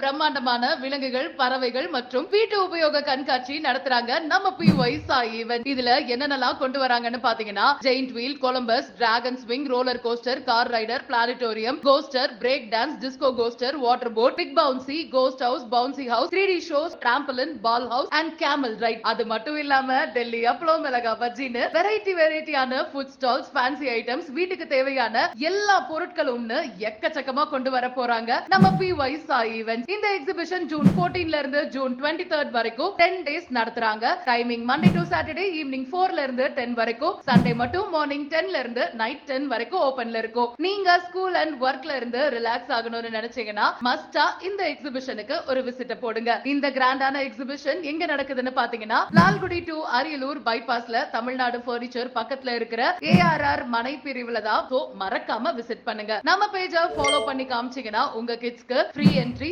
பிரம்மாண்டமான விலங்குகள், பறவைகள் மற்றும் வீட்டு உபயோக கண்காட்சி நடத்துறாங்க நம்ம PY சாய் ஈவென்ட். இதுல என்னென்னலாம் கொண்டு வராங்கன்னு பாத்தீங்கன்னா, giant wheel, Columbus, dragon swing, roller coaster, car rider, planetarium, coaster, break dance, disco coaster, water boat, big bouncy, ghost house, bouncy house, 3D shows, trampoline, ball house and camel ride. அது மட்டும் இல்லாம டெல்லி அப்பளோ, மிளகா பஜ்ஜின்னு வெரைட்டியான food stalls, fancy items, வீட்டுக்கு தேவையான எல்லா பொருட்களும்னு எக்கச்சக்கமா கொண்டு வர போறாங்க நம்ம PY சாய் ஈவென்ட். இந்த எக்ஸிபிஷன் ஜூன் 14ல இருந்து ஜூன் 23 வரைக்கும் 10 டேஸ் நடத்துறாங்க. Timing Monday to Saturday evening 4ல இருந்து 10 வரைக்கும், சண்டே மட்டும் மார்னிங் 10ல இருந்து நைட் 10 வரைக்கும் ஓபன்ல இருக்கும். நீங்க ஸ்கூல் அண்ட் ஒர்க்ல இருந்து ரிலாக்ஸ் ஆகணும்னு நினைச்சீங்கன்னா மஸ்டா இந்த எக்ஸிபிஷனுக்கு ஒரு விசிட் போடுங்க. இந்த கிராண்டான எக்ஸிபிஷன் எங்க நடக்குதுன்னு பாத்தீங்கன்னா, லால்குடி டு அரியலூர் பைபாஸ்ல தமிழ்நாடு பர்னிச்சர் பக்கத்துல இருக்கிற ARR மனை பிரிவுல தான். மறக்காம விசிட் பண்ணுங்க. நம்ம பேஜை ஃபாலோ பண்ணி காமிச்சீங்கன்னா உங்க கிட்ஸ்க்கு ஃப்ரீ என்ட்ரி.